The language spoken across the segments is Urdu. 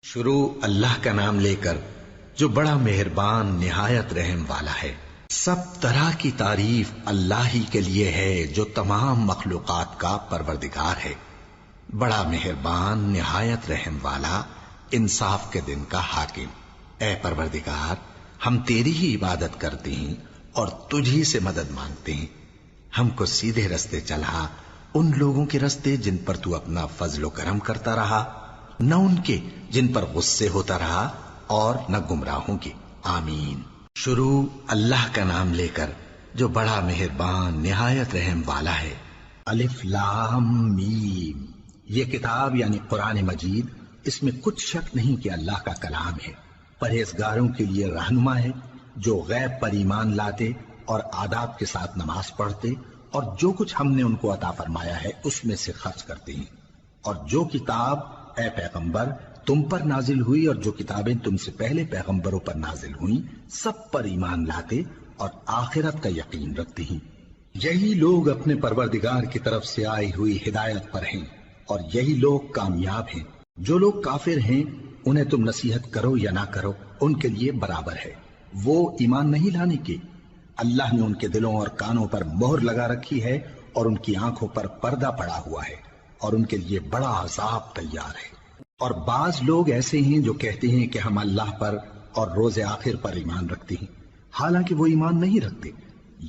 شروع اللہ کا نام لے کر جو بڑا مہربان نہایت رحم والا ہے۔ سب طرح کی تعریف اللہ ہی کے لیے ہے جو تمام مخلوقات کا پروردگار ہے، بڑا مہربان نہایت رحم والا، انصاف کے دن کا حاکم۔ اے پروردگار، ہم تیری ہی عبادت کرتے ہیں اور تجھی سے مدد مانگتے ہیں۔ ہم کو سیدھے رستے چلا، ان لوگوں کے رستے جن پر تو اپنا فضل و کرم کرتا رہا، نہ ان کے جن پر غصے ہوتا رہا، اور نہ گمراہوں کے۔ آمین۔ شروع اللہ کا نام لے کر جو بڑا مہربان نہایت رحم والا ہے۔ الف لام میم۔ یہ کتاب یعنی قرآن مجید، اس میں کچھ شک نہیں کہ اللہ کا کلام ہے، پرہیزگاروں کے لیے رہنما ہے، جو غیب پر ایمان لاتے اور آداب کے ساتھ نماز پڑھتے اور جو کچھ ہم نے ان کو عطا فرمایا ہے اس میں سے خرچ کرتے ہیں، اور جو کتاب اے پیغمبر تم پر نازل ہوئی اور جو کتابیں تم سے پہلے پیغمبروں پر نازل ہوئیں سب پر ایمان لاتے اور آخرت کا یقین رکھتے ہیں۔ یہی لوگ اپنے پروردگار کی طرف سے آئی ہوئی ہدایت پر ہیں اور یہی لوگ کامیاب ہیں۔ جو لوگ کافر ہیں انہیں تم نصیحت کرو یا نہ کرو ان کے لیے برابر ہے، وہ ایمان نہیں لانے کے۔ اللہ نے ان کے دلوں اور کانوں پر مہر لگا رکھی ہے اور ان کی آنکھوں پر پردہ پڑا ہوا ہے اور ان کے لیے بڑا عذاب تیار ہے۔ اور بعض لوگ ایسے ہیں جو کہتے ہیں کہ ہم اللہ پر اور روز آخر پر ایمان رکھتے ہیں، حالانکہ وہ ایمان نہیں رکھتے۔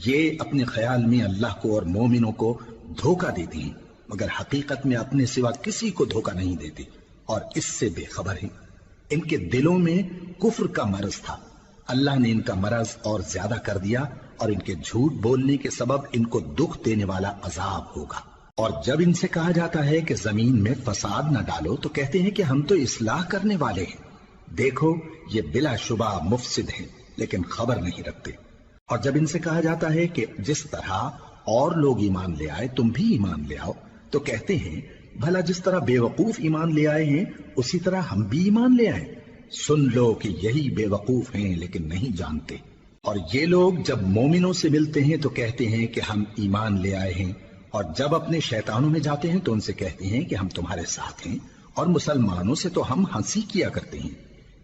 یہ اپنے خیال میں اللہ کو اور مومنوں کو دھوکہ دیتے ہیں، مگر حقیقت میں اپنے سوا کسی کو دھوکہ نہیں دیتے اور اس سے بے خبر ہیں۔ ان کے دلوں میں کفر کا مرض تھا، اللہ نے ان کا مرض اور زیادہ کر دیا اور ان کے جھوٹ بولنے کے سبب ان کو دکھ دینے والا عذاب ہوگا۔ اور جب ان سے کہا جاتا ہے کہ زمین میں فساد نہ ڈالو تو کہتے ہیں کہ ہم تو اصلاح کرنے والے ہیں۔ دیکھو یہ بلا شبہ مفسد ہیں لیکن خبر نہیں رکھتے۔ اور جب ان سے کہا جاتا ہے کہ جس طرح اور لوگ ایمان لے آئے تم بھی ایمان لے آؤ تو کہتے ہیں بھلا جس طرح بے وقوف ایمان لے آئے ہیں اسی طرح ہم بھی ایمان لے آئیں۔ سن لو کہ یہی بے وقوف ہیں لیکن نہیں جانتے۔ اور یہ لوگ جب مومنوں سے ملتے ہیں تو کہتے ہیں کہ ہم ایمان لے آئے ہیں، اور جب اپنے شیطانوں میں جاتے ہیں تو ان سے کہتے ہیں کہ ہم تمہارے ساتھ ہیں، اور مسلمانوں سے تو ہم ہنسی کیا کرتے ہیں۔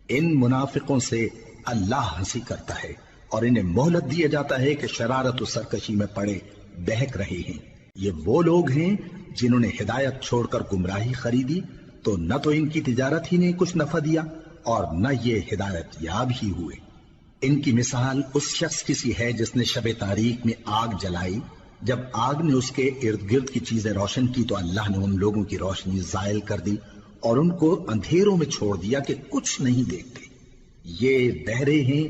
ان منافقوں سے اللہ ہنسی کرتا ہے اور انہیں مہلت دیا جاتا ہے کہ شرارت و سرکشی میں پڑے بہک رہے ہیں۔ یہ وہ لوگ ہیں جنہوں نے ہدایت چھوڑ کر گمراہی خریدی، تو نہ تو ان کی تجارت ہی نے کچھ نفع دیا اور نہ یہ ہدایت یاب ہی ہوئے۔ ان کی مثال اس شخص کی سی ہے جس نے شب تاریک میں آگ جلائی، جب آگ نے اس کے ارد گرد کی چیزیں روشن کی تو اللہ نے ان لوگوں کی روشنی زائل کر دی اور ان کو اندھیروں میں چھوڑ دیا کہ کچھ نہیں دیکھتے۔ یہ بہرے ہیں،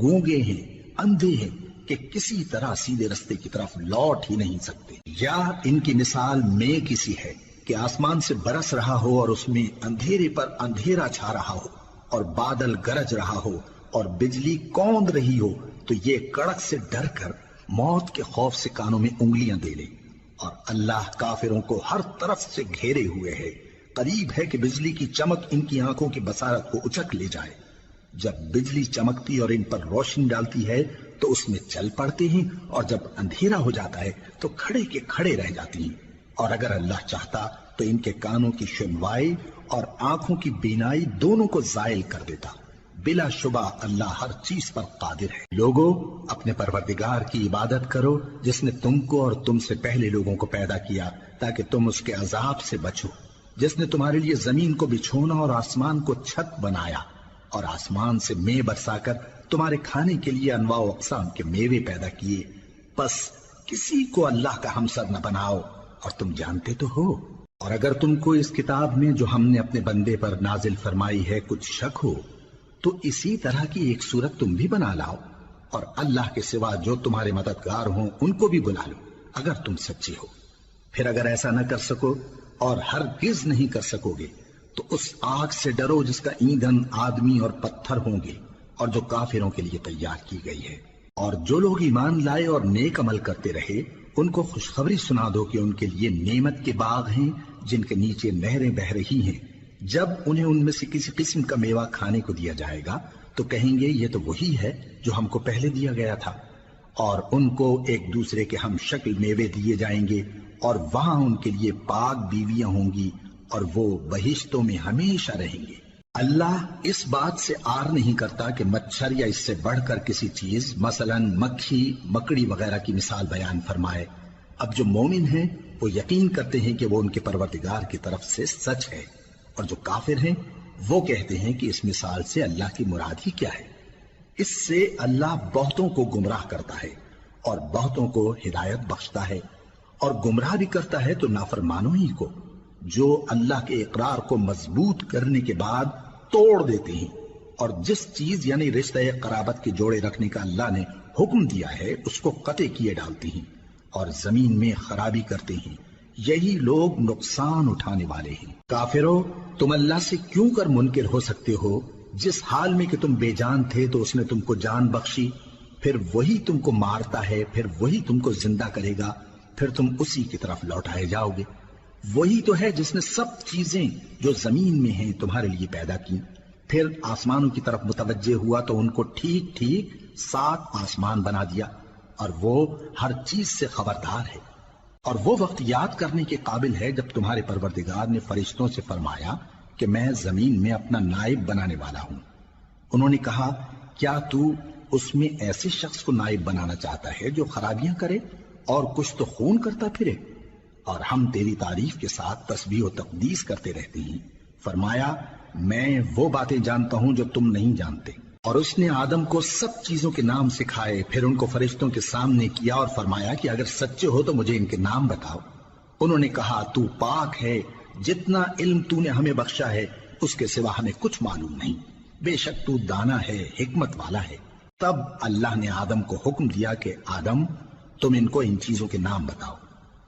گونگے ہیں، اندھے ہیں کہ کسی طرح سیدھے رستے کی طرف لوٹ ہی نہیں سکتے۔ یا ان کی مثال میں کسی ہے کہ آسمان سے برس رہا ہو اور اس میں اندھیرے پر اندھیرا چھا رہا ہو اور بادل گرج رہا ہو اور بجلی کوند رہی ہو، تو یہ کڑک سے ڈر کر موت کے خوف سے کانوں میں انگلیاں دے لے۔ اور اللہ کافروں کو ہر طرف سے گھیرے ہوئے ہے، قریب ہے کہ بجلی کی چمک ان کی آنکھوں کی بصارت کو اچک لے جائے۔ جب بجلی چمکتی اور ان پر روشنی ڈالتی ہے تو اس میں چل پڑتے ہیں، اور جب اندھیرا ہو جاتا ہے تو کھڑے کے کھڑے رہ جاتی ہیں۔ اور اگر اللہ چاہتا تو ان کے کانوں کی سنوائی اور آنکھوں کی بینائی دونوں کو زائل کر دیتا۔ بلا شبہ اللہ ہر چیز پر قادر ہے۔ لوگو اپنے پروردگار کی عبادت کرو جس نے تم کو اور تم سے پہلے لوگوں کو پیدا کیا تاکہ تم اس کے عذاب سے بچو، جس نے تمہارے لیے زمین کو بچھونا اور آسمان کو چھت بنایا، اور آسمان سے مے برسا کر تمہارے کھانے کے لیے انواع و اقسام کے میوے پیدا کیے۔ پس کسی کو اللہ کا ہمسر نہ بناؤ، اور تم جانتے تو ہو۔ اور اگر تم کو اس کتاب میں جو ہم نے اپنے بندے پر نازل فرمائی ہے کچھ شک ہو تو اسی طرح کی ایک صورت تم بھی بنا لاؤ، اور اللہ کے سوا جو تمہارے مددگار ہوں ان کو بھی بلا لو اگر تم سچے ہو۔ پھر اگر ایسا نہ کر سکو اور ہرگز نہیں کر سکو گے تو اس آگ سے ڈرو جس کا ایندھن آدمی اور پتھر ہوں گے اور جو کافروں کے لیے تیار کی گئی ہے۔ اور جو لوگ ایمان لائے اور نیک عمل کرتے رہے ان کو خوشخبری سنا دو کہ ان کے لیے نعمت کے باغ ہیں جن کے نیچے نہریں بہہ رہی ہیں۔ جب انہیں ان میں سے کسی قسم کا میوہ کھانے کو دیا جائے گا تو کہیں گے یہ تو وہی ہے جو ہم کو پہلے دیا گیا تھا، اور ان کو ایک دوسرے کے ہم شکل میوے دیے جائیں گے، اور وہاں ان کے لیے پاک بیویاں ہوں گی اور وہ بہشتوں میں ہمیشہ رہیں گے۔ اللہ اس بات سے آر نہیں کرتا کہ مچھر یا اس سے بڑھ کر کسی چیز مثلاً مکھی مکڑی وغیرہ کی مثال بیان فرمائے۔ اب جو مومن ہیں وہ یقین کرتے ہیں کہ وہ ان کے پروردگار کی طرف سے سچ ہے، اور جو کافر ہیں وہ کہتے ہیں کہ اس مثال سے اللہ کی مراد ہی کیا ہے۔ اس سے اللہ بہتوں کو گمراہ کرتا ہے اور بہتوں کو ہدایت بخشتا ہے، اور گمراہ بھی کرتا ہے تو نافرمانوں ہی کو، جو اللہ کے اقرار کو مضبوط کرنے کے بعد توڑ دیتے ہیں، اور جس چیز یعنی رشتہ قرابت کے جوڑے رکھنے کا اللہ نے حکم دیا ہے اس کو قطع کیے ڈالتے ہیں اور زمین میں خرابی کرتے ہیں۔ یہی لوگ نقصان اٹھانے والے ہیں۔ کافرو، تم اللہ سے کیوں کر منکر ہو سکتے ہو؟ جس حال میں کہ تم بے جان تھے تو اس نے تم کو جان بخشی، پھر وہی تم کو مارتا ہے، پھر وہی تم کو زندہ کرے گا، پھر تم اسی کی طرف لوٹائے جاؤ گے۔ وہی تو ہے جس نے سب چیزیں جو زمین میں ہیں تمہارے لیے پیدا کی، پھر آسمانوں کی طرف متوجہ ہوا تو ان کو ٹھیک ٹھیک 7 آسمان بنا دیا، اور وہ ہر چیز سے خبردار ہے۔ اور وہ وقت یاد کرنے کے قابل ہے جب تمہارے پروردگار نے فرشتوں سے فرمایا کہ میں زمین میں اپنا نائب بنانے والا ہوں۔ انہوں نے کہا، کیا تو اس میں ایسے شخص کو نائب بنانا چاہتا ہے جو خرابیاں کرے اور کچھ تو خون کرتا پھرے؟ اور ہم تیری تعریف کے ساتھ تسبیح و تقدیس کرتے رہتے ہیں۔ فرمایا، میں وہ باتیں جانتا ہوں جو تم نہیں جانتے۔ اور اس نے آدم کو سب چیزوں کے نام سکھائے، پھر ان کو فرشتوں کے سامنے کیا اور فرمایا کہ اگر سچے ہو تو مجھے ان کے نام بتاؤ۔ انہوں نے کہا، تو پاک ہے، جتنا علم تو نے ہمیں بخشا ہے اس کے سوا ہمیں کچھ معلوم نہیں، بے شک تو دانا ہے، حکمت والا ہے۔ تب اللہ نے آدم کو حکم دیا کہ آدم، تم ان کو ان چیزوں کے نام بتاؤ۔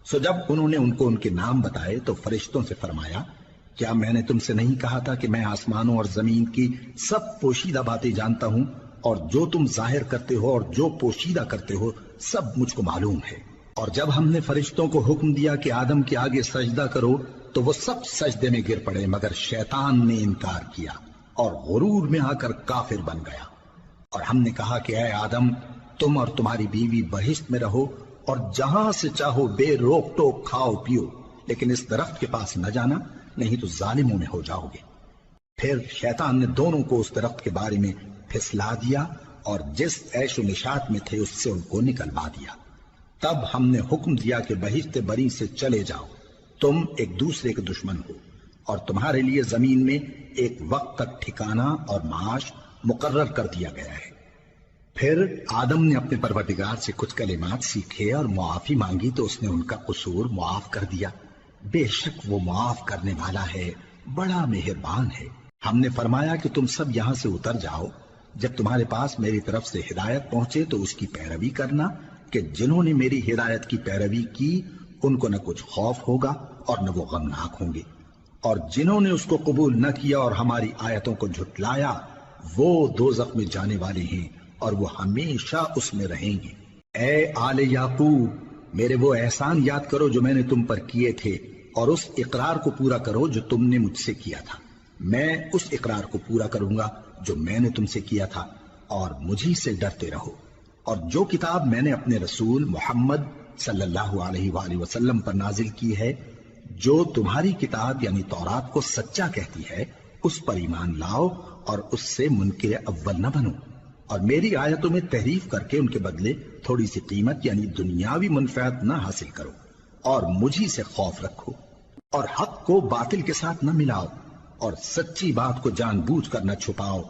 سو جب انہوں نے ان کو ان کے نام بتائے تو فرشتوں سے فرمایا، کیا میں نے تم سے نہیں کہا تھا کہ میں آسمانوں اور زمین کی سب پوشیدہ باتیں جانتا ہوں، اور جو تم ظاہر کرتے ہو اور جو پوشیدہ کرتے ہو سب مجھ کو معلوم ہے۔ اور جب ہم نے فرشتوں کو حکم دیا کہ آدم کے آگے سجدہ کرو تو وہ سب سجدے میں گر پڑے مگر شیطان نے انکار کیا اور غرور میں آ کر کافر بن گیا۔ اور ہم نے کہا کہ اے آدم، تم اور تمہاری بیوی بہشت میں رہو اور جہاں سے چاہو بے روک ٹوک کھاؤ پیو، لیکن اس درخت کے پاس نہ جانا، نہیں تو ظالموں میں ہو جاؤ گے۔ پھر شیطان نے دونوں کو اس درخت کے بارے میں پھسلا دیا اور جس عیش و نشاط میں تھے اس سے ان کو نکلوا دیا۔ تب ہم نے حکم دیا کہ بہشت بری سے چلے جاؤ، تم ایک دوسرے کے دشمن ہو، اور تمہارے لیے زمین میں ایک وقت تک ٹھکانہ اور معاش مقرر کر دیا گیا ہے۔ پھر آدم نے اپنے پروردگار سے کچھ کلمات سیکھے اور معافی مانگی تو اس نے ان کا قصور معاف کر دیا۔ بے شک وہ معاف کرنے والا ہے، بڑا مہربان ہے۔ ہم نے فرمایا کہ تم سب یہاں سے اتر جاؤ، جب تمہارے پاس میری طرف سے ہدایت پہنچے تو اس کی پیروی کرنا، کہ جنہوں نے میری ہدایت کی پیروی کی ان کو نہ کچھ خوف ہوگا اور نہ وہ غمناک ہوں گے، اور جنہوں نے اس کو قبول نہ کیا اور ہماری آیتوں کو جھٹلایا وہ دوزخ میں جانے والے ہیں اور وہ ہمیشہ اس میں رہیں گے۔ اے آل یعقوب، میرے وہ احسان یاد کرو جو میں نے تم پر کیے تھے، اور اس اقرار کو پورا کرو جو تم نے مجھ سے کیا تھا۔ میں اس اقرار کو پورا کروں گا جو میں نے تم سے کیا تھا، اور مجھی سے ڈرتے رہو۔ اور جو کتاب میں نے اپنے رسول محمد صلی اللہ علیہ وآلہ وسلم پر نازل کی ہے، جو تمہاری کتاب یعنی تورات کو سچا کہتی ہے، اس پر ایمان لاؤ اور اس سے منکر اول نہ بنو، اور میری آیتوں میں تحریف کر کے ان کے بدلے تھوڑی سی قیمت یعنی دنیاوی منفعت نہ حاصل کرو، اور مجھی سے خوف رکھو، اور حق کو باطل کے ساتھ نہ ملاؤ، اور سچی بات کو جان بوجھ کر نہ چھپاؤ،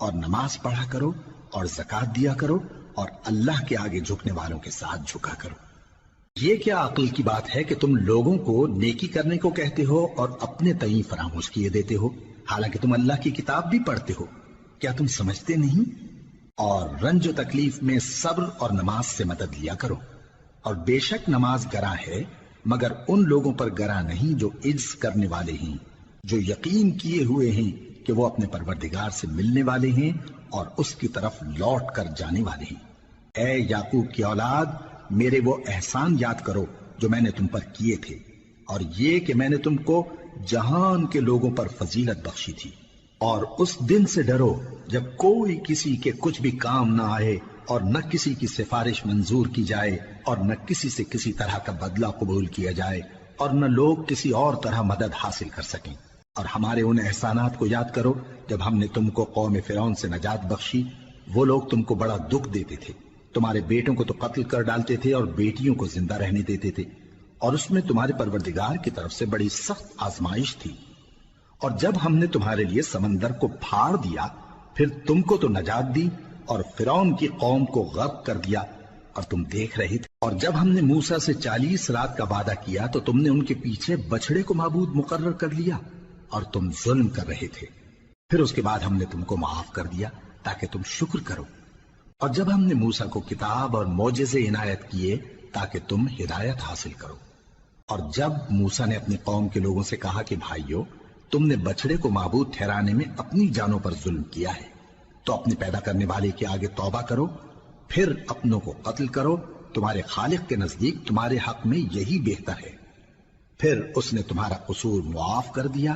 اور نماز پڑھا کرو اور زکوٰۃ دیا کرو، اور اللہ کے آگے جھکنے والوں کے ساتھ جھکا کرو۔ یہ کیا عقل کی بات ہے کہ تم لوگوں کو نیکی کرنے کو کہتے ہو اور اپنے تئیں فراموش کیے دیتے ہو، حالانکہ تم اللہ کی کتاب بھی پڑھتے ہو؟ کیا تم سمجھتے نہیں؟ اور رنج و تکلیف میں صبر اور نماز سے مدد لیا کرو، اور بے شک نماز گراں ہے مگر ان لوگوں پر گراں نہیں جو عجز کرنے والے ہیں، جو یقین کیے ہوئے ہیں کہ وہ اپنے پروردگار سے ملنے والے ہیں اور اس کی طرف لوٹ کر جانے والے ہیں۔ اے یعقوب کی اولاد، میرے وہ احسان یاد کرو جو میں نے تم پر کیے تھے، اور یہ کہ میں نے تم کو جہان کے لوگوں پر فضیلت بخشی تھی۔ اور اس دن سے ڈرو جب کوئی کسی کے کچھ بھی کام نہ آئے، اور نہ کسی کی سفارش منظور کی جائے، اور نہ کسی سے کسی طرح کا بدلہ قبول کیا جائے، اور نہ لوگ کسی اور طرح مدد حاصل کر سکیں۔ اور ہمارے ان احسانات کو یاد کرو جب ہم نے تم کو قوم فرعون سے نجات بخشی۔ وہ لوگ تم کو بڑا دکھ دیتے تھے، تمہارے بیٹوں کو تو قتل کر ڈالتے تھے اور بیٹیوں کو زندہ رہنے دیتے تھے، اور اس میں تمہارے پروردگار کی طرف سے بڑی سخت آزمائش تھی۔ اور جب ہم نے تمہارے لیے سمندر کو پھاڑ دیا، پھر تم کو تو نجات دی اور فرعون کی قوم کو غرق کر دیا، اور تم دیکھ رہے تھے۔ اور جب ہم نے موسیٰ سے 40 رات کا وعدہ کیا تو تم نے ان کے پیچھے بچڑے کو معبود مقرر کر لیا اور تم ظلم کر رہے تھے۔ پھر اس کے بعد ہم نے تم کو معاف کر دیا تاکہ تم شکر کرو۔ اور جب ہم نے موسیٰ کو کتاب اور معجزے عنایت کیے تاکہ تم ہدایت حاصل کرو۔ اور جب موسیٰ نے اپنی قوم کے لوگوں سے کہا کہ بھائیو، تم نے بچڑے کو معبود ٹھہرانے میں اپنی جانوں پر ظلم کیا ہے، تو اپنے پیدا کرنے والے کے آگے توبہ کرو، پھر اپنوں کو قتل کرو، تمہارے خالق کے نزدیک تمہارے حق میں یہی بہتر ہے۔ پھر اس نے تمہارا قصور معاف کر دیا،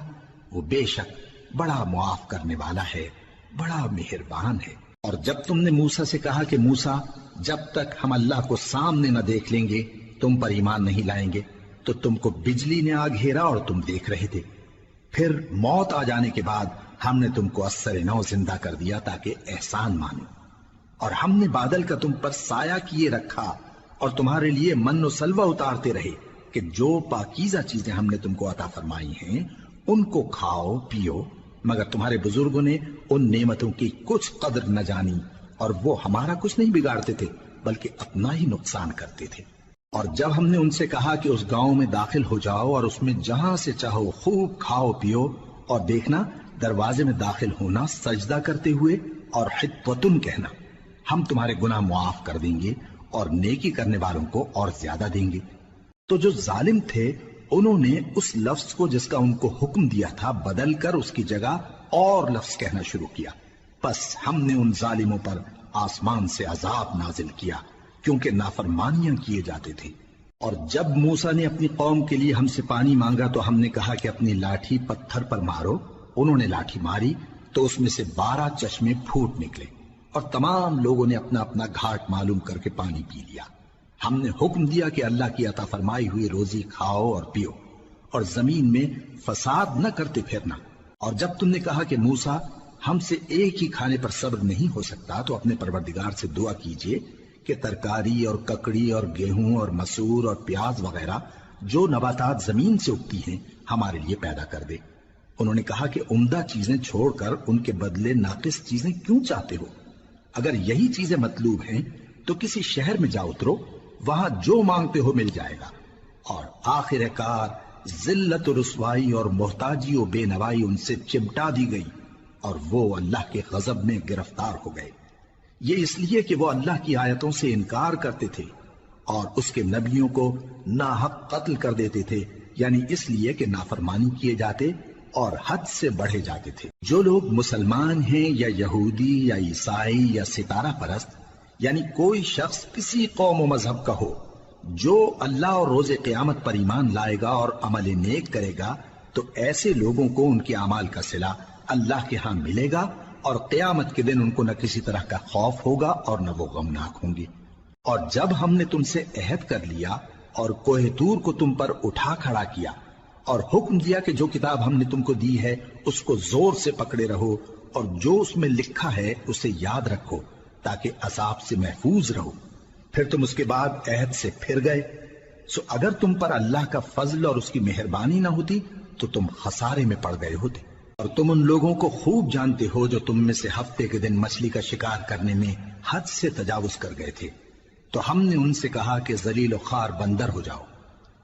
وہ بے شک بڑا معاف کرنے والا ہے، بڑا مہربان ہے۔ اور جب تم نے موسیٰ سے کہا کہ موسیٰ، جب تک ہم اللہ کو سامنے نہ دیکھ لیں گے تم پر ایمان نہیں لائیں گے، تو تم کو بجلی نے آ گھیرا اور تم دیکھ رہے تھے۔ پھر موت آ جانے کے بعد ہم نے تم کو اثر نو زندہ کر دیا تاکہ احسان مانو۔ اور ہم نے بادل کا تم پر سایہ کیے رکھا اور تمہارے لیے من و سلوہ اتارتے رہے کہ جو پاکیزہ چیزیں ہم نے تم کو عطا فرمائی ہیں ان کو کھاؤ پیو، مگر تمہارے بزرگوں نے ان نعمتوں کی کچھ قدر نہ جانی، اور وہ ہمارا کچھ نہیں بگاڑتے تھے بلکہ اپنا ہی نقصان کرتے تھے۔ اور جب ہم نے ان سے کہا کہ اس گاؤں میں داخل ہو جاؤ اور اس میں جہاں سے چاہو خوب کھاؤ پیو، اور دیکھنا دروازے میں داخل ہونا سجدہ کرتے ہوئے اور حطوتن کہنا، ہم تمہارے گناہ معاف کر دیں گے اور نیکی کرنے والوں کو اور زیادہ دیں گے۔ تو جو ظالم تھے انہوں نے اس لفظ کو جس کا ان کو حکم دیا تھا بدل کر اس کی جگہ اور لفظ کہنا شروع کیا، پس ہم نے ان ظالموں پر آسمان سے عذاب نازل کیا کیونکہ نافرمانیاں کیے جاتے تھے۔ اور جب موسیٰ نے اپنی قوم کے لیے ہم سے پانی مانگا تو ہم نے کہا کہ اپنی لاٹھی پتھر پر مارو۔ انہوں نے لاٹھی ماری تو اس میں سے 12 چشمے پھوٹ نکلے اور تمام لوگوں نے اپنا اپنا گھاٹ معلوم کر کے پانی پی لیا۔ ہم نے حکم دیا کہ اللہ کی عطا فرمائی ہوئی روزی کھاؤ اور پیو اور زمین میں فساد نہ کرتے پھرنا۔ اور جب تم نے کہا کہ موسیٰ ہم سے ایک ہی کھانے پر صبر نہیں ہو سکتا تو اپنے پروردگار سے دعا کیجئے کہ ترکاری اور ککڑی اور گیہوں اور مسور اور پیاز وغیرہ جو نباتات زمین سے اگتی ہیں ہمارے لیے پیدا کر دے۔ انہوں نے کہا کہ عمدہ چیزیں چھوڑ کر ان کے بدلے ناقص چیزیں کیوں چاہتے ہو؟ اگر یہی چیزیں مطلوب ہیں تو کسی شہر میں جا اترو، وہاں جو مانگتے ہو مل جائے گا۔ اور آخر کار ذلت و رسوائی اور محتاجی و بے نوائی ان سے چمٹا دی گئی اور وہ اللہ کے غضب میں گرفتار ہو گئے، یہ اس لیے کہ وہ اللہ کی آیتوں سے انکار کرتے تھے اور اس کے نبیوں کو ناحق قتل کر دیتے تھے، یعنی اس لیے کہ نافرمانی کیے جاتے اور حد سے بڑھے جاتے تھے۔ جو لوگ مسلمان ہیں یا یہودی یا عیسائی یا ستارہ پرست، یعنی کوئی شخص کسی قوم و مذہب کا ہو، جو اللہ اور روز قیامت پر ایمان لائے گا اور عمل نیک کرے گا تو ایسے لوگوں کو ان کے اعمال کا صلہ اللہ کے ہاں ملے گا، اور قیامت کے دن ان کو نہ کسی طرح کا خوف ہوگا اور نہ وہ غمناک ہوں گے۔ اور جب ہم نے تم سے عہد کر لیا اور کوہ طور کو تم پر اٹھا کھڑا کیا اور حکم دیا کہ جو کتاب ہم نے تم کو دی ہے اس کو زور سے پکڑے رہو اور جو اس میں لکھا ہے اسے یاد رکھو تاکہ عذاب سے محفوظ رہو، پھر تم اس کے بعد عہد سے پھر گئے، سو اگر تم پر اللہ کا فضل اور اس کی مہربانی نہ ہوتی تو تم خسارے میں پڑ گئے ہوتے۔ اور تم ان لوگوں کو خوب جانتے ہو جو تم میں سے ہفتے کے دن مچھلی کا شکار کرنے میں حد سے تجاوز کر گئے تھے، تو ہم نے ان سے کہا کہ ذلیل و خوار بندر ہو جاؤ،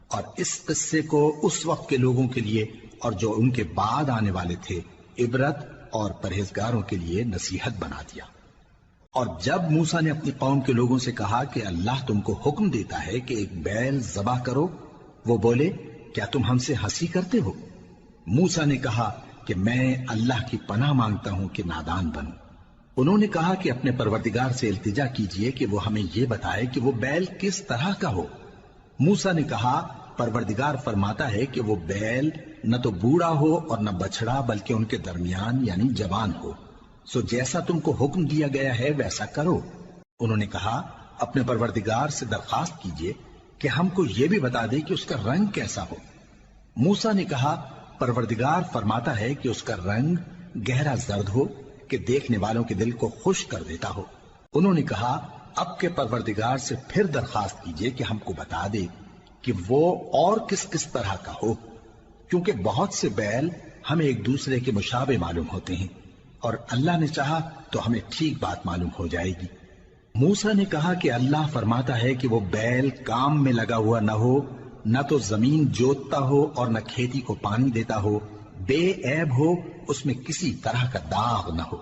اور اس قصے کو اس وقت کے لوگوں کے لیے اور جو ان کے بعد آنے والے تھے عبرت اور پرہیزگاروں کے لیے نصیحت بنا دیا۔ اور جب موسیٰ نے اپنی قوم کے لوگوں سے کہا کہ اللہ تم کو حکم دیتا ہے کہ ایک بیل ذبح کرو، وہ بولے کیا تم ہم سے ہنسی کرتے ہو؟ موسیٰ نے کہا کہ میں اللہ کی پناہ مانگتا ہوں کہ نادان بنوں۔ انہوں نے کہا کہ اپنے پروردگار سے التجا کیجئے کہ وہ ہمیں یہ بتائے کہ وہ بیل کس طرح کا ہو۔ موسیٰ نے کہا پروردگار فرماتا ہے کہ وہ بیل نہ تو بوڑھا ہو اور نہ بچڑا بلکہ ان کے درمیان یعنی جوان ہو، سو جیسا تم کو حکم دیا گیا ہے ویسا کرو۔ انہوں نے کہا اپنے پروردگار سے درخواست کیجئے کہ ہم کو یہ بھی بتا دے کہ اس کا رنگ کیسا ہو۔ موسیٰ نے کہا پروردگار فرماتا ہے کہ اس کا رنگ گہرا زرد ہو کہ دیکھنے والوں کے دل کو خوش کر دیتا ہو۔ انہوں نے کہا اب کے پروردگار سے پھر درخواست کیجئے کہ ہم کو بتا دے کہ وہ اور کس کس طرح کا ہو، کیونکہ بہت سے بیل ہمیں ایک دوسرے کے مشابہ معلوم ہوتے ہیں، اور اللہ نے چاہا تو ہمیں ٹھیک بات معلوم ہو جائے گی۔ موسیٰ نے کہا کہ اللہ فرماتا ہے کہ وہ بیل کام میں لگا ہوا نہ ہو، نہ تو زمین جوتتا ہو اور نہ کھیتی کو پانی دیتا ہو، بے عیب ہو، اس میں کسی طرح کا داغ نہ ہو۔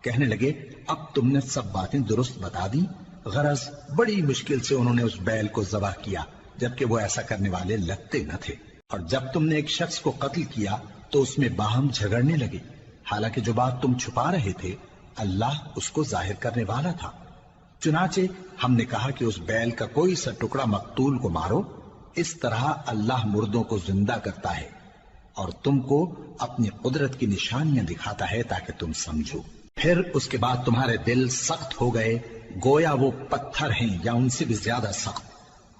کہنے لگے اب تم نے سب باتیں درست بتا دی۔ غرض بڑی مشکل سے انہوں نے اس بیل کو ذبح کیا، جبکہ وہ ایسا کرنے والے لگتے نہ تھے۔ اور جب تم نے ایک شخص کو قتل کیا تو اس میں باہم جھگڑنے لگے، حالانکہ جو بات تم چھپا رہے تھے اللہ اس کو ظاہر کرنے والا تھا۔ چنانچہ ہم نے کہا کہ اس بیل کا کوئی سا ٹکڑا مقتول کو مارو، اس طرح اللہ مردوں کو زندہ کرتا ہے اور تم کو اپنی قدرت کی نشانیاں دکھاتا ہے تاکہ تم سمجھو۔ پھر اس کے بعد تمہارے دل سخت ہو گئے گویا وہ پتھر ہیں یا ان سے بھی زیادہ سخت،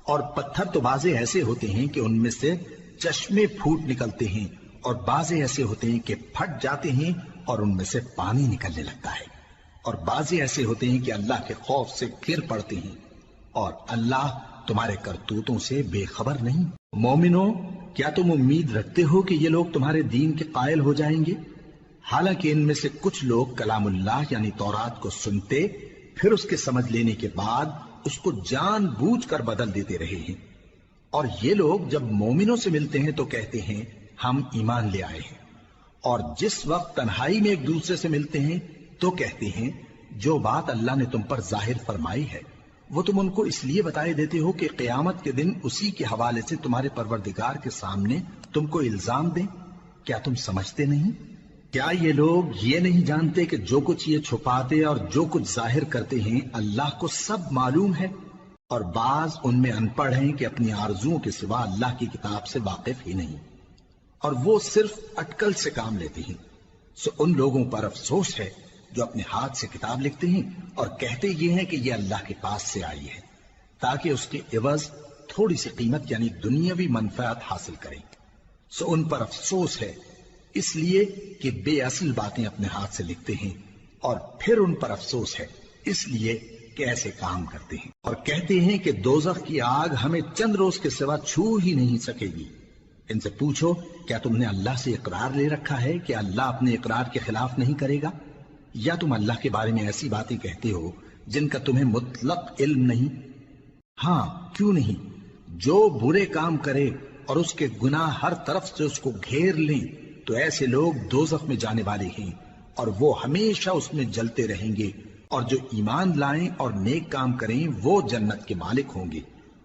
اور پتھر تو بعضے ایسے ہوتے ہیں کہ ان میں سے چشمے پھوٹ نکلتے ہیں، اور بعضے ایسے ہوتے ہیں کہ پھٹ جاتے ہیں اور ان میں سے پانی نکلنے لگتا ہے، اور بعضے ایسے ہوتے ہیں کہ اللہ کے خوف سے گر پڑتے ہیں، اور اللہ تمہارے کرتوتوں سے بے خبر نہیں۔ مومنو، کیا تم امید رکھتے ہو کہ یہ لوگ تمہارے دین کے قائل ہو جائیں گے؟ حالانکہ ان میں سے کچھ لوگ کلام اللہ یعنی تورات کو سنتے پھر اس کے سمجھ لینے کے بعد اس کو جان بوجھ کر بدل دیتے رہے ہیں، اور یہ لوگ جب مومنوں سے ملتے ہیں تو کہتے ہیں ہم ایمان لے آئے ہیں، اور جس وقت تنہائی میں ایک دوسرے سے ملتے ہیں تو کہتے ہیں جو بات اللہ نے تم پر ظاہر فرمائی ہے وہ تم ان کو اس لیے بتائے دیتے ہو کہ قیامت کے دن اسی کے حوالے سے تمہارے پروردگار کے سامنے تم کو الزام دیں۔ کیا تم سمجھتے نہیں؟ کیا یہ لوگ یہ نہیں جانتے کہ جو کچھ یہ چھپاتے اور جو کچھ ظاہر کرتے ہیں اللہ کو سب معلوم ہے؟ اور بعض ان میں ان پڑھ ہیں کہ اپنی آرزوؤں کے سوا اللہ کی کتاب سے واقف ہی نہیں، اور وہ صرف اٹکل سے کام لیتے ہیں۔ سو ان لوگوں پر افسوس ہے جو اپنے ہاتھ سے کتاب لکھتے ہیں اور کہتے یہ ہیں کہ یہ اللہ کے پاس سے آئی ہے تاکہ اس کے عوض تھوڑی سی قیمت یعنی دنیاوی منفعت حاصل کریں۔ سو ان پر افسوس ہے اس لیے کہ بے اصل باتیں اپنے ہاتھ سے لکھتے ہیں، اور پھر ان پر افسوس ہے اس لیے کہ ایسے کام کرتے ہیں، اور کہتے ہیں کہ دوزخ کی آگ ہمیں چند روز کے سوا چھو ہی نہیں سکے گی۔ ان سے پوچھو کیا تم نے اللہ سے اقرار لے رکھا ہے کہ اللہ اپنے اقرار کے خلاف نہیں کرے گا، یا تم اللہ کے بارے میں ایسی باتیں کہتے ہو جن کا تمہیں مطلق علم نہیں؟ ہاں کیوں نہیں، جو برے کام کرے اور اس کے گناہ ہر طرف سے اس کو گھیر لیں تو ایسے لوگ دوزخ میں جانے والے ہیں اور وہ ہمیشہ اس میں جلتے رہیں گے، اور جو ایمان لائیں اور نیک کام کریں وہ جنت کے مالک ہوں گے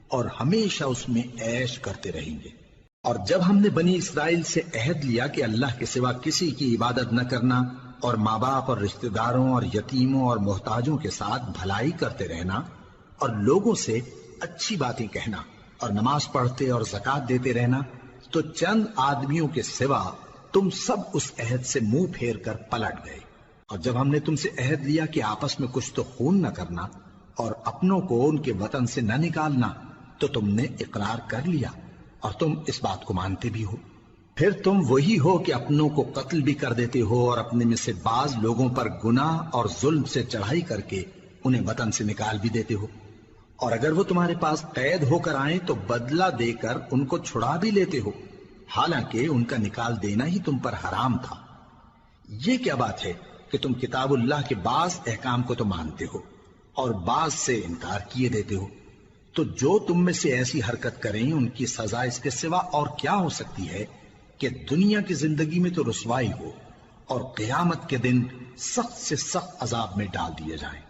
اور ہمیشہ اس میں عیش کرتے رہیں گے۔ اور جب ہم نے بنی اسرائیل سے عہد لیا کہ اللہ کے سوا کسی کی عبادت نہ کرنا اور ماں باپ اور رشتہ داروں اور یتیموں اور محتاجوں کے ساتھ بھلائی کرتے رہنا اور لوگوں سے اچھی باتیں کہنا اور نماز پڑھتے اور زکوٰۃ دیتے رہنا، تو چند آدمیوں کے سوا تم سب اس عہد سے منہ پھیر کر پلٹ گئے۔ اور جب ہم نے تم سے عہد لیا کہ آپس میں کچھ تو خون نہ کرنا اور اپنوں کو ان کے وطن سے نہ نکالنا، تو تم نے اقرار کر لیا اور تم اس بات کو مانتے بھی ہو۔ پھر تم وہی ہو کہ اپنوں کو قتل بھی کر دیتے ہو اور اپنے میں سے بعض لوگوں پر گناہ اور ظلم سے چڑھائی کر کے انہیں وطن سے نکال بھی دیتے ہو، اور اگر وہ تمہارے پاس قید ہو کر آئیں تو بدلہ دے کر ان کو چھڑا بھی لیتے ہو، حالانکہ ان کا نکال دینا ہی تم پر حرام تھا۔ یہ کیا بات ہے کہ تم کتاب اللہ کے بعض احکام کو تو مانتے ہو اور بعض سے انکار کیے دیتے ہو؟ تو جو تم میں سے ایسی حرکت کریں ان کی سزا اس کے سوا اور کیا ہو سکتی ہے کہ دنیا کی زندگی میں تو رسوائی ہو اور قیامت کے دن سخت سے سخت عذاب میں ڈال دیے جائیں۔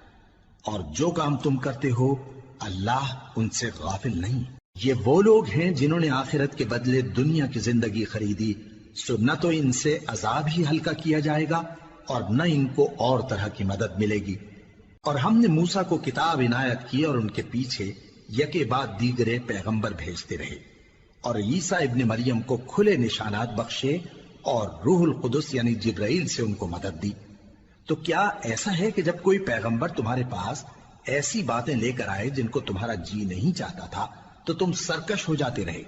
اور جو کام تم کرتے ہو اللہ ان سے غافل نہیں۔ یہ وہ لوگ ہیں جنہوں نے آخرت کے بدلے دنیا کی زندگی خریدی، سو نہ تو ان سے عذاب ہی ہلکا کیا جائے گا اور نہ ان کو اور طرح کی مدد ملے گی۔ اور ہم نے موسیٰ کو کتاب عنایت کی اور ان کے پیچھے یکے بعد دیگرے پیغمبر بھیجتے رہے، اور عیسیٰ ابن مریم کو کھلے نشانات بخشے اور روح القدس یعنی جبرائیل سے ان کو مدد دی۔ تو کیا ایسا ہے کہ جب کوئی پیغمبر تمہارے پاس ایسی باتیں لے کر آئے جن کو تمہارا جی نہیں چاہتا تھا تو تم سرکش ہو جاتے رہے،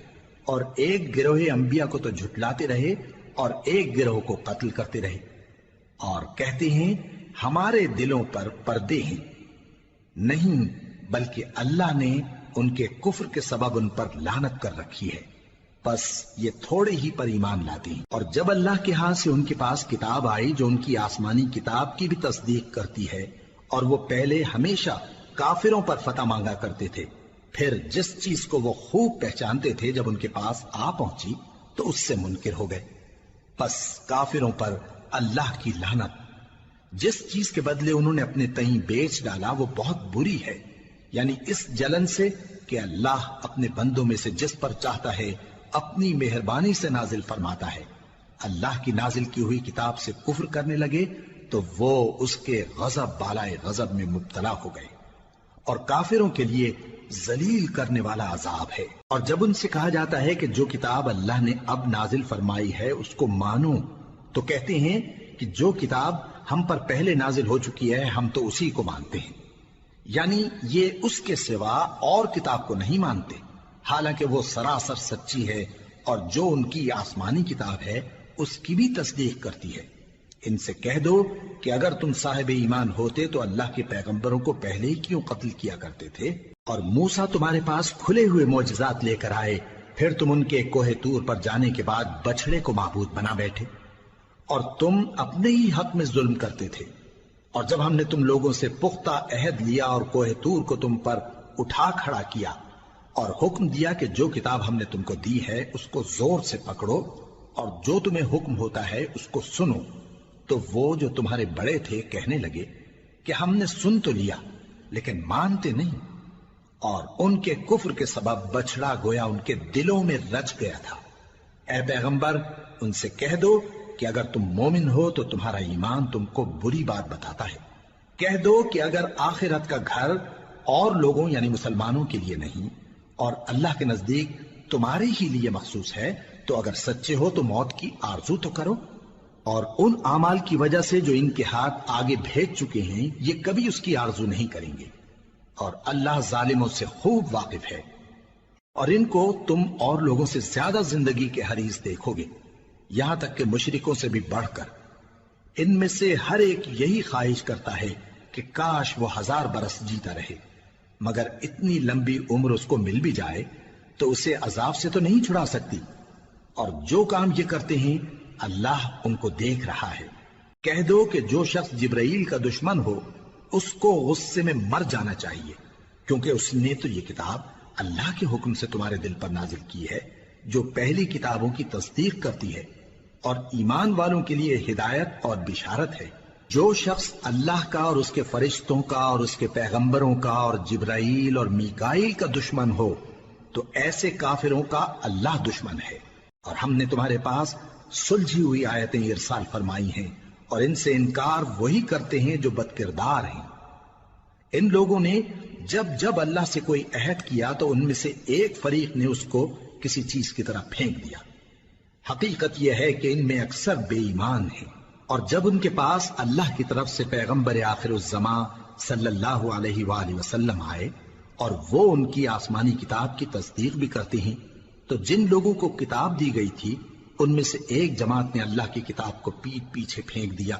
اور ایک گروہ انبیاء کو تو جھٹلاتے رہے اور ایک گروہ کو قتل کرتے رہے، اور کہتے ہیں ہمارے دلوں پر پردے ہیں، نہیں بلکہ اللہ نے ان کے کفر کے سبب ان پر لعنت کر رکھی ہے، بس یہ تھوڑے ہی پر ایمان لاتے ہیں۔ اور جب اللہ کے ہاں سے ان کے پاس کتاب آئی جو ان کی آسمانی کتاب کی بھی تصدیق کرتی ہے، اور وہ پہلے ہمیشہ کافروں پر فتح مانگا کرتے تھے، پھر جس چیز کو وہ خوب پہچانتے تھے جب ان کے پاس آ پہنچی تو اس سے منکر ہو گئے، بس کافروں پر اللہ کی لعنت۔ جس چیز کے بدلے انہوں نے اپنے تئیں بیچ ڈالا وہ بہت بری ہے، یعنی اس جلن سے کہ اللہ اپنے بندوں میں سے جس پر چاہتا ہے اپنی مہربانی سے نازل فرماتا ہے۔ اللہ کی نازل کی ہوئی کتاب سے کفر کرنے لگے تو وہ اس کے غضب بالائے غضب میں مبتلا ہو گئے، اور کافروں کے لیے ذلیل کرنے والا عذاب ہے۔ اور جب ان سے کہا جاتا ہے کہ جو کتاب اللہ نے اب نازل فرمائی ہے اس کو مانو، تو کہتے ہیں کہ جو کتاب ہم پر پہلے نازل ہو چکی ہے ہم تو اسی کو مانتے ہیں، یعنی یہ اس کے سوا اور کتاب کو نہیں مانتے، حالانکہ وہ سراسر سچی ہے، اور جو ان کی آسمانی کتاب ہے اس کی بھی تصدیق کرتی ہے۔ ان سے کہہ دو کہ اگر تم صاحب ایمان ہوتے تو اللہ کے پیغمبروں کو پہلے ہی کیوں قتل کیا کرتے تھے؟ اور موسیٰ تمہارے پاس کھلے ہوئے معجزات لے کر آئے، پھر تم ان کے کوہ طور پر جانے کے بعد بچڑے کو معبود بنا بیٹھے، اور تم اپنے ہی حق میں ظلم کرتے تھے۔ اور جب ہم نے تم لوگوں سے پختہ عہد لیا اور کوہ طور کو تم پر اٹھا کھڑا کیا، اور حکم دیا کہ جو کتاب ہم نے تم کو دی ہے اس کو زور سے پکڑو، اور جو تمہیں حکم ہوتا ہے اس کو سنو، تو وہ جو تمہارے بڑے تھے کہنے لگے کہ ہم نے سن تو لیا لیکن مانتے نہیں، اور ان کے کفر کے سبب بچڑا گویا ان کے دلوں میں رچ گیا تھا۔ اے پیغمبر ان سے کہہ دو کہ اگر تم مومن ہو تو تمہارا ایمان تم کو بری بات بتاتا ہے۔ کہہ دو کہ اگر آخرت کا گھر اور لوگوں یعنی مسلمانوں کے لیے نہیں اور اللہ کے نزدیک تمہارے ہی لیے مخصوص ہے تو اگر سچے ہو تو موت کی آرزو تو کرو، اور ان اعمال کی وجہ سے جو ان کے ہاتھ آگے بھیج چکے ہیں یہ کبھی اس کی آرزو نہیں کریں گے، اور اللہ ظالموں سے خوب واقف ہے۔ اور ان کو تم اور لوگوں سے زیادہ زندگی کے حریص دیکھو گے، یہاں تک کہ مشرکوں سے بھی بڑھ کر۔ ان میں سے ہر ایک یہی خواہش کرتا ہے کہ کاش وہ 1000 برس جیتا رہے، مگر اتنی لمبی عمر اس کو مل بھی جائے تو اسے عذاب سے تو نہیں چھڑا سکتی، اور جو کام یہ کرتے ہیں اللہ ان کو دیکھ رہا ہے۔ کہہ دو کہ جو شخص جبرائیل کا دشمن ہو اس کو غصے میں مر جانا چاہیے، کیونکہ اس نے تو یہ کتاب اللہ کے حکم سے تمہارے دل پر نازل کی ہے جو پہلی کتابوں کی تصدیق کرتی ہے، اور ایمان والوں کے لیے ہدایت اور بشارت ہے۔ جو شخص اللہ کا اور اس کے فرشتوں کا اور اس کے پیغمبروں کا اور جبرائیل اور میکائیل کا دشمن ہو تو ایسے کافروں کا اللہ دشمن ہے۔ اور ہم نے تمہارے پاس سلجھی ہوئی آیتیں ارسال فرمائی ہیں، اور ان سے انکار وہی کرتے ہیں جو بد کردار ہیں۔ ان لوگوں نے جب جب اللہ سے کوئی عہد کیا تو ان میں سے ایک فریق نے اس کو کسی چیز کی طرح پھینک دیا۔ حقیقت یہ ہے کہ ان میں اکثر بے ایمان ہیں، اور جب ان کے پاس اللہ کی طرف سے پیغمبر آخر الزماں صلی اللہ علیہ وآلہ وسلم آئے اور وہ ان کی آسمانی کتاب کی تصدیق بھی کرتے ہیں، تو جن لوگوں کو کتاب دی گئی تھی ان میں سے ایک جماعت نے اللہ کی کتاب کو پیٹ پیچھے پھینک دیا،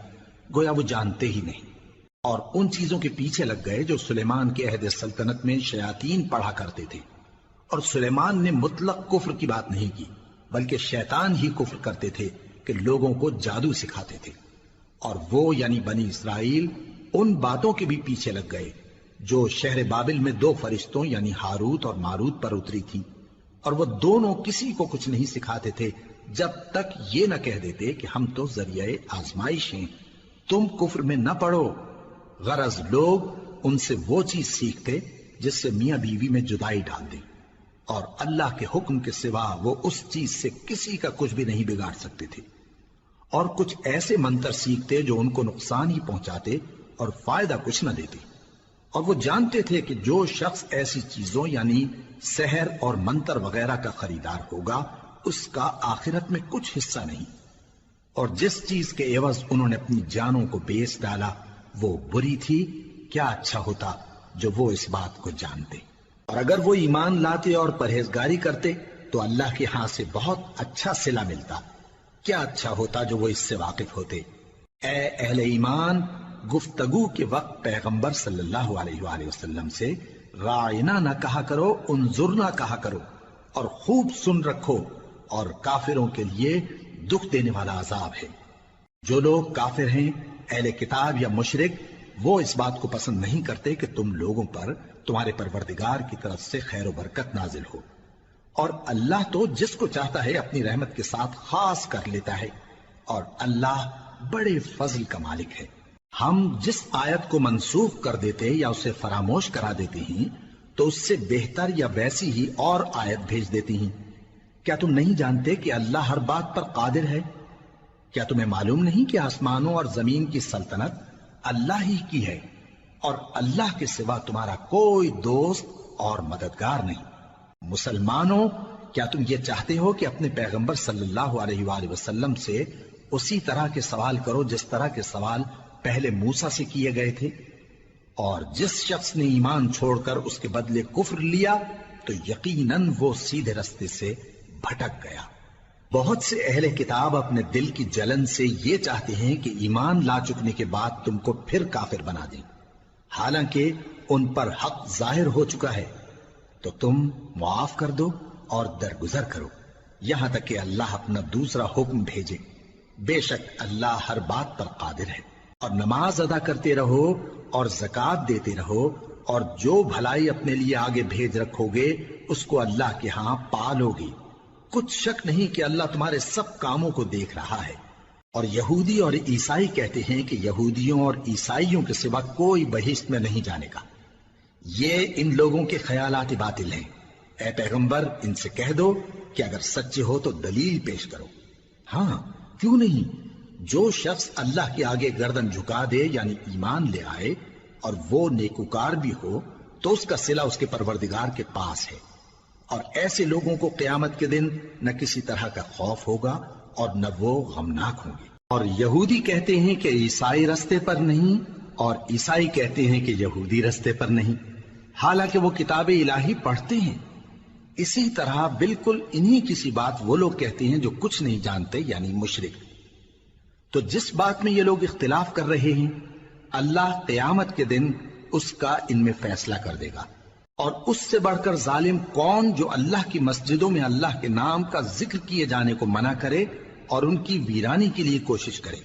گویا وہ جانتے ہی نہیں، اور ان چیزوں کے پیچھے لگ گئے جو سلیمان کے عہد سلطنت میں شیاطین پڑھا کرتے تھے۔ اور سلیمان نے مطلق کفر کی بات نہیں کی، بلکہ شیطان ہی کفر کرتے تھے کہ لوگوں کو جادو سکھاتے تھے، اور وہ یعنی بنی اسرائیل ان باتوں کے بھی پیچھے لگ گئے جو شہر بابل میں 2 فرشتوں یعنی ہاروت اور ماروت پر اتری تھی، اور وہ دونوں کسی کو کچھ نہیں سکھاتے تھے جب تک یہ نہ کہہ دیتے کہ ہم تو ذریعہ آزمائش ہیں، تم کفر میں نہ پڑو۔ غرض لوگ ان سے وہ چیز سیکھتے جس سے میاں بیوی میں جدائی ڈال دیں، اور اللہ کے حکم کے سوا وہ اس چیز سے کسی کا کچھ بھی نہیں بگاڑ سکتے تھے، اور کچھ ایسے منتر سیکھتے جو ان کو نقصان ہی پہنچاتے اور فائدہ کچھ نہ دیتے، اور وہ جانتے تھے کہ جو شخص ایسی چیزوں یعنی سحر اور منتر وغیرہ کا خریدار ہوگا اس کا آخرت میں کچھ حصہ نہیں، اور جس چیز کے عوض انہوں نے اپنی جانوں کو بیچ ڈالا وہ بری تھی، کیا اچھا ہوتا جو وہ اس بات کو جانتے۔ اور اگر وہ ایمان لاتے اور پرہیزگاری کرتے تو اللہ کے ہاں سے بہت اچھا صلہ ملتا، کیا اچھا ہوتا جو وہ اس سے واقف ہوتے۔ اے اہل ایمان، گفتگو کے وقت پیغمبر صلی اللہ علیہ وآلہ وسلم سے رائنا نہ کہا کرو، انظرنا کہا کرو، اور خوب سن رکھو، اور کافروں کے لیے دکھ دینے والا عذاب ہے۔ جو لوگ کافر ہیں، اہل کتاب یا مشرک، وہ اس بات کو پسند نہیں کرتے کہ تم لوگوں پر تمہارے پروردگار کی طرف سے خیر و برکت نازل ہو، اور اللہ تو جس کو چاہتا ہے اپنی رحمت کے ساتھ خاص کر لیتا ہے، اور اللہ بڑے فضل کا مالک ہے۔ ہم جس آیت کو منسوخ کر دیتے یا اسے فراموش کرا دیتے ہیں تو اس سے بہتر یا ویسی ہی اور آیت بھیج دیتی ہیں۔ کیا تم نہیں جانتے کہ اللہ ہر بات پر قادر ہے؟ کیا تمہیں معلوم نہیں کہ آسمانوں اور زمین کی سلطنت اللہ ہی کی ہے، اور اللہ کے سوا تمہارا کوئی دوست اور مددگار نہیں؟ مسلمانوں، کیا تم یہ چاہتے ہو کہ اپنے پیغمبر صلی اللہ علیہ وآلہ وسلم سے اسی طرح کے سوال کرو جس طرح کے سوال پہلے موسیٰ سے کیے گئے تھے؟ اور جس شخص نے ایمان چھوڑ کر اس کے بدلے کفر لیا تو یقیناً وہ سیدھے رستے سے بھٹک گیا۔ بہت سے اہل کتاب اپنے دل کی جلن سے یہ چاہتے ہیں کہ ایمان لا چکنے کے بعد تم کو پھر کافر بنا دیں، حالانکہ ان پر حق ظاہر ہو چکا ہے۔ تو تم معاف کر دو اور درگزر کرو یہاں تک کہ اللہ اپنا دوسرا حکم بھیجے۔ بے شک اللہ ہر بات پر قادر ہے۔ اور نماز ادا کرتے رہو اور زکوٰۃ دیتے رہو، اور جو بھلائی اپنے لیے آگے بھیج رکھو گے اس کو اللہ کے ہاں پالو گے۔ کچھ شک نہیں کہ اللہ تمہارے سب کاموں کو دیکھ رہا ہے۔ اور یہودی اور عیسائی کہتے ہیں کہ یہودیوں اور عیسائیوں کے سوا کوئی بہشت میں نہیں جانے کا۔ یہ ان لوگوں کے خیالات باطل ہیں۔ اے پیغمبر، ان سے کہہ دو کہ اگر سچے ہو تو دلیل پیش کرو۔ ہاں، کیوں نہیں؟ جو شخص اللہ کے آگے گردن جھکا دے، یعنی ایمان لے آئے، اور وہ نیکوکار بھی ہو، تو اس کا صلہ اس کے پروردگار کے پاس ہے۔ اور ایسے لوگوں کو قیامت کے دن نہ کسی طرح کا خوف ہوگا اور نہ وہ غمناک ہوں گے۔ اور یہودی کہتے ہیں کہ عیسائی رستے پر نہیں، اور عیسائی کہتے ہیں کہ یہودی رستے پر نہیں، حالانکہ وہ کتاب الہی پڑھتے ہیں۔ اسی طرح بالکل انہی کسی بات وہ لوگ کہتے ہیں جو کچھ نہیں جانتے، یعنی مشرک۔ تو جس بات میں یہ لوگ اختلاف کر رہے ہیں، اللہ قیامت کے دن اس کا ان میں فیصلہ کر دے گا۔ اور اس سے بڑھ کر ظالم کون جو اللہ کی مسجدوں میں اللہ کے نام کا ذکر کیے جانے کو منع کرے اور ان کی ویرانی کے لیے کوشش کرے۔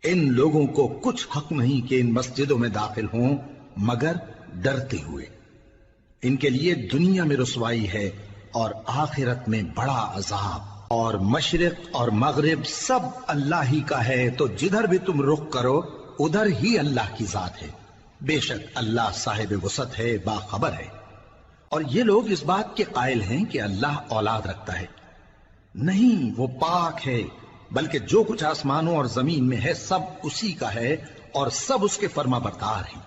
ان لوگوں کو کچھ حق نہیں کہ ان مسجدوں میں داخل ہوں مگر ڈرتے ہوئے۔ ان کے لیے دنیا میں رسوائی ہے اور آخرت میں بڑا عذاب۔ اور مشرق اور مغرب سب اللہ ہی کا ہے، تو جدھر بھی تم رخ کرو ادھر ہی اللہ کی ذات ہے۔ بے شک اللہ صاحب وسعت ہے، باخبر ہے۔ اور یہ لوگ اس بات کے قائل ہیں کہ اللہ اولاد رکھتا ہے۔ نہیں، وہ پاک ہے، بلکہ جو کچھ آسمانوں اور زمین میں ہے سب اسی کا ہے، اور سب اس کے فرما بردار ہیں۔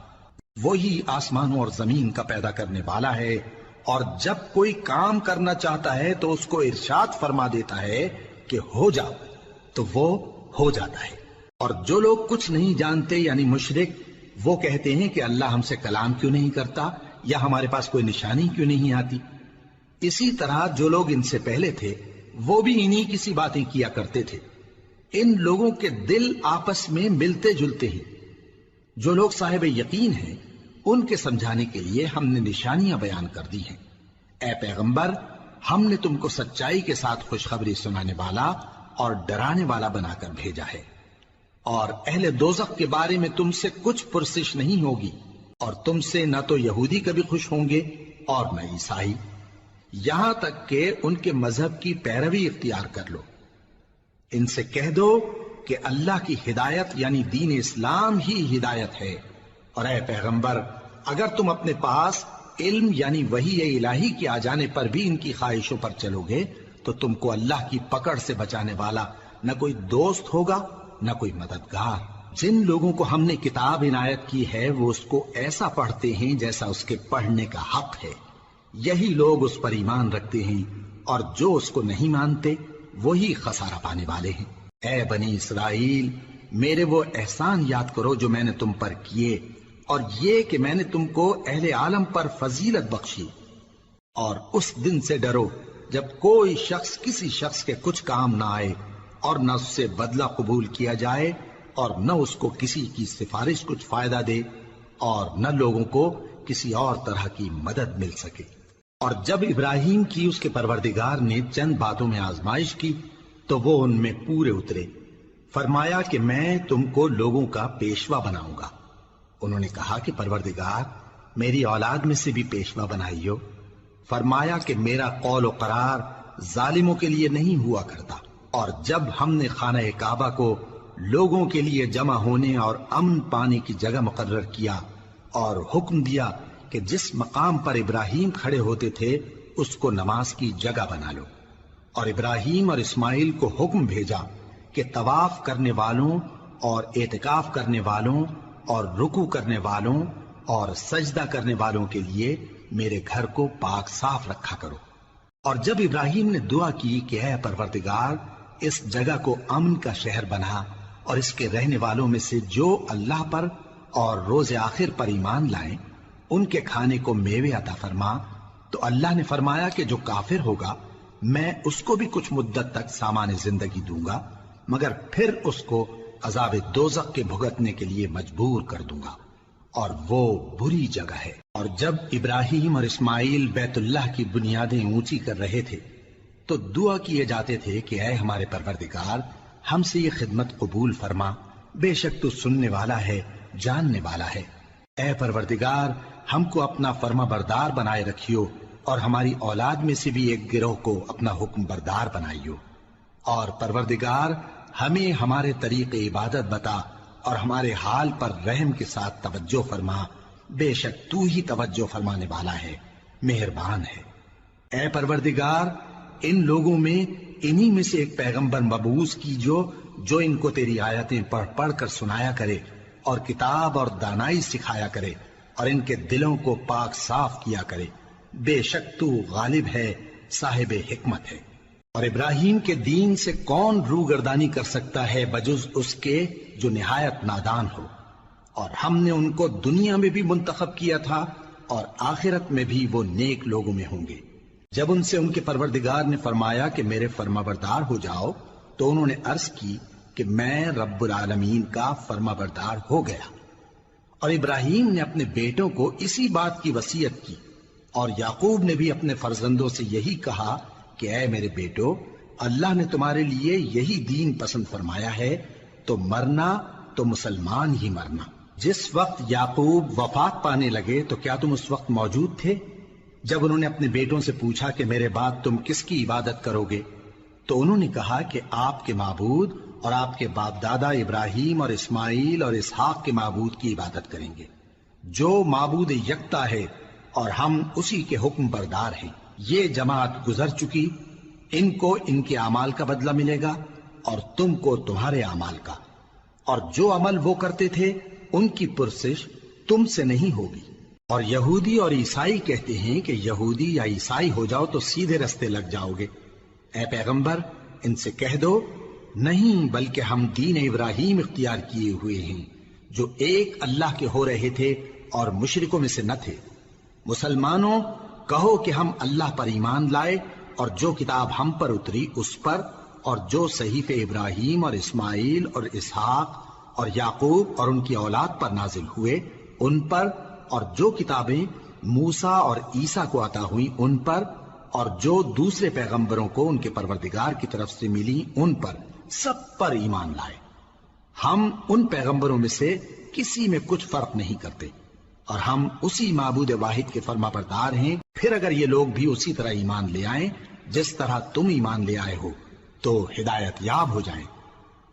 وہی آسمانوں اور زمین کا پیدا کرنے والا ہے، اور جب کوئی کام کرنا چاہتا ہے تو اس کو ارشاد فرما دیتا ہے کہ ہو جا، تو وہ ہو جاتا ہے۔ اور جو لوگ کچھ نہیں جانتے یعنی مشرک، وہ کہتے ہیں کہ اللہ ہم سے کلام کیوں نہیں کرتا، یا ہمارے پاس کوئی نشانی کیوں نہیں آتی۔ اسی طرح جو لوگ ان سے پہلے تھے وہ بھی انہی کسی باتیں کیا کرتے تھے۔ ان لوگوں کے دل آپس میں ملتے جلتے ہیں۔ جو لوگ صاحب یقین ہیں ان کے سمجھانے کے لیے ہم نے نشانیاں بیان کر دی ہیں۔ اے پیغمبر، ہم نے تم کو سچائی کے ساتھ خوشخبری سنانے والا اور ڈرانے والا بنا کر بھیجا ہے۔ اور اہل دوزخ کے بارے میں تم سے کچھ پرسش نہیں ہوگی، اور تم سے نہ تو یہودی کبھی خوش ہوں گے اور نہ عیسائی، یہاں تک کہ ان کے مذہب کی پیروی اختیار کر لو۔ ان سے کہہ دو کہ اللہ کی ہدایت یعنی دین اسلام ہی ہدایت ہے۔ اور اے پیغمبر، اگر تم اپنے پاس علم یعنی وحی الہی کے آ جانے پر بھی ان کی خواہشوں پر چلو گے تو تم کو اللہ کی پکڑ سے بچانے والا نہ کوئی دوست ہوگا نہ کوئی مددگار۔ جن لوگوں کو ہم نے کتاب عنایت کی ہے وہ اس کو ایسا پڑھتے ہیں جیسا اس کے پڑھنے کا حق ہے، یہی لوگ اس پر ایمان رکھتے ہیں، اور جو اس کو نہیں مانتے وہی خسارہ پانے والے ہیں۔ اے بنی اسرائیل، میرے وہ احسان یاد کرو جو میں نے تم پر کیے، اور یہ کہ میں نے تم کو اہل عالم پر فضیلت بخشی۔ اور اس دن سے ڈرو جب کوئی شخص کسی شخص کے کچھ کام نہ آئے، اور نہ اس سے بدلہ قبول کیا جائے اور نہ اس کو کسی کی سفارش کچھ فائدہ دے اور نہ لوگوں کو کسی اور طرح کی مدد مل سکے۔ اور جب ابراہیم کی اس کے پروردگار نے چند باتوں میں آزمائش کی تو وہ ان میں پورے اترے۔ فرمایا کہ میں تم کو لوگوں کا پیشوا بناؤں گا۔ انہوں نے کہا کہ پروردگار میری اولاد میں سے بھی پیشوا بنائیو۔ فرمایا کہ میرا قول و قرار ظالموں کے لیے نہیں ہوا کرتا۔ اور جب ہم نے خانہ کعبہ کو لوگوں کے لیے جمع ہونے اور امن پانے کی جگہ مقرر کیا اور حکم دیا کہ جس مقام پر ابراہیم کھڑے ہوتے تھے اس کو نماز کی جگہ بنا لو، اور ابراہیم اور اسماعیل کو حکم بھیجا کہ طواف کرنے والوں اور اعتکاف کرنے والوں اور رکوع کرنے والوں اور سجدہ کرنے والوں کے لیے میرے گھر کو پاک صاف رکھا کرو۔ اور جب ابراہیم نے دعا کی کہ اے پروردگار اس جگہ کو امن کا شہر بنا اور اس کے رہنے والوں میں سے جو اللہ پر اور روز آخر پر ایمان لائیں ان کے کھانے کو میوے عطا فرما، تو اللہ نے فرمایا کہ جو کافر ہوگا میں اس کو بھی کچھ مدت تک سامان زندگی دوں گا، مگر پھر اس کو عذاب دوزخ کے بھگتنے کے لیے مجبور کر دوں گا، اور وہ بری جگہ ہے۔ اور جب ابراہیم اور اسماعیل بیت اللہ کی بنیادیں اونچی کر رہے تھے تو دعا کیے جاتے تھے کہ اے ہمارے پروردگار ہم سے یہ خدمت قبول فرما، بے شک تو سننے والا ہے، جاننے والا ہے۔ اے پروردگار ہم کو اپنا فرما بردار بنائے رکھیو اور ہماری اولاد میں سے بھی ایک گروہ کو اپنا حکم بردار بنائیو، اور پروردگار ہمیں ہمارے طریق عبادت بتا اور ہمارے حال پر رحم کے ساتھ توجہ فرما، بے شک تو ہی توجہ فرمانے والا ہے، مہربان ہے۔ اے پروردگار ان لوگوں میں انہی میں سے ایک پیغمبر مبعوث کیجو جو ان کو تیری آیتیں پڑھ پڑھ کر سنایا کرے اور کتاب اور دانائی سکھایا کرے اور ان کے دلوں کو پاک صاف کیا کرے، بے شک تو غالب ہے، صاحب حکمت ہے۔ اور ابراہیم کے دین سے کون روگردانی کر سکتا ہے بجز اس کے جو نہایت نادان ہو، اور ہم نے ان کو دنیا میں بھی منتخب کیا تھا اور آخرت میں بھی وہ نیک لوگوں میں ہوں گے۔ جب ان سے ان کے پروردگار نے فرمایا کہ میرے فرما بردار ہو جاؤ تو انہوں نے عرض کی کہ میں رب العالمین کا فرما بردار ہو گیا۔ اور ابراہیم نے اپنے بیٹوں کو اسی بات کی وصیت کی، اور یعقوب نے بھی اپنے فرزندوں سے یہی کہا کہ اے میرے بیٹو اللہ نے تمہارے لیے یہی دین پسند فرمایا ہے، تو مرنا تو مسلمان ہی مرنا۔ جس وقت یعقوب وفات پانے لگے تو کیا تم اس وقت موجود تھے جب انہوں نے اپنے بیٹوں سے پوچھا کہ میرے بعد تم کس کی عبادت کرو گے؟ تو انہوں نے کہا کہ آپ کے معبود اور آپ کے باپ دادا ابراہیم اور اسماعیل اور اسحاق کے معبود کی عبادت کریں گے، جو معبود یکتا ہے اور ہم اسی کے حکم بردار ہیں۔ یہ جماعت گزر چکی، ان کو ان کے اعمال کا بدلہ ملے گا اور تم کو تمہارے اعمال کا، اور جو عمل وہ کرتے تھے ان کی پرسش تم سے نہیں ہوگی۔ اور یہودی اور عیسائی کہتے ہیں کہ یہودی یا عیسائی ہو جاؤ تو سیدھے رستے لگ جاؤ گے۔ اے پیغمبر ان سے کہہ دو نہیں، بلکہ ہم دین ابراہیم اختیار کیے ہوئے ہیں جو ایک اللہ کے ہو رہے تھے اور مشرکوں میں سے نہ تھے۔ مسلمانوں کہو کہ ہم اللہ پر ایمان لائے اور جو کتاب ہم پر اتری اس پر، اور جو صحیفے ابراہیم اور اسماعیل اور اسحاق اور یعقوب اور ان کی اولاد پر نازل ہوئے ان پر، اور جو کتابیں موسیٰ اور عیسیٰ کو عطا ہوئیں ان پر، اور جو دوسرے پیغمبروں کو ان کے پروردگار کی طرف سے ملی ان پر، سب پر ایمان لائے۔ ہم ان پیغمبروں میں سے کسی میں کچھ فرق نہیں کرتے، اور ہم اسی معبود واحد کے فرما بردار ہیں۔ پھر اگر یہ لوگ بھی اسی طرح ایمان لے آئیں جس طرح تم ایمان لے آئے ہو تو ہدایت یاب ہو جائیں،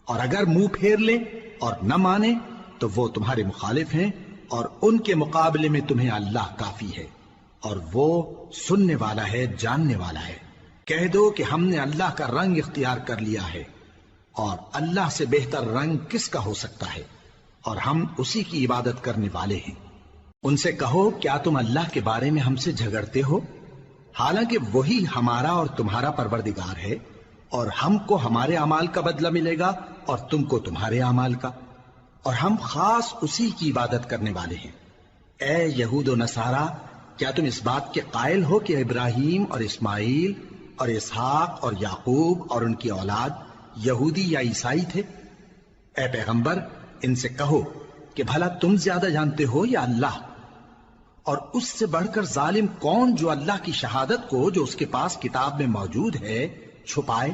اور اگر منہ پھیر لیں اور نہ مانیں تو وہ تمہارے مخالف ہیں، اور ان کے مقابلے میں تمہیں اللہ کافی ہے، اور وہ سننے والا ہے، جاننے والا ہے۔ کہہ دو کہ ہم نے اللہ کا رنگ اختیار کر لیا ہے، اور اللہ سے بہتر رنگ کس کا ہو سکتا ہے، اور ہم اسی کی عبادت کرنے والے ہیں۔ ان سے کہو کیا تم اللہ کے بارے میں ہم سے جھگڑتے ہو، حالانکہ وہی ہمارا اور تمہارا پروردگار ہے، اور ہم کو ہمارے اعمال کا بدلہ ملے گا اور تم کو تمہارے اعمال کا، اور ہم خاص اسی کی عبادت کرنے والے ہیں۔ اے یہود و نصارا کیا تم اس بات کے قائل ہو کہ ابراہیم اور اسماعیل اور اسحاق اور یعقوب اور ان کی اولاد یہودی یا عیسائی تھے؟ اے پیغمبر ان سے کہو کہ بھلا تم زیادہ جانتے ہو یا اللہ؟ اور اس سے بڑھ کر ظالم کون جو اللہ کی شہادت کو جو اس کے پاس کتاب میں موجود ہے چھپائے؟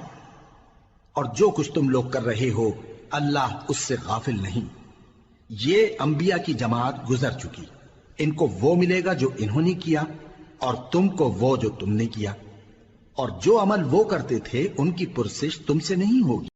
اور جو کچھ تم لوگ کر رہے ہو اللہ اس سے غافل نہیں۔ یہ انبیاء کی جماعت گزر چکی، ان کو وہ ملے گا جو انہوں نے کیا، اور تم کو وہ جو تم نے کیا، اور جو عمل وہ کرتے تھے ان کی پرسش تم سے نہیں ہوگی۔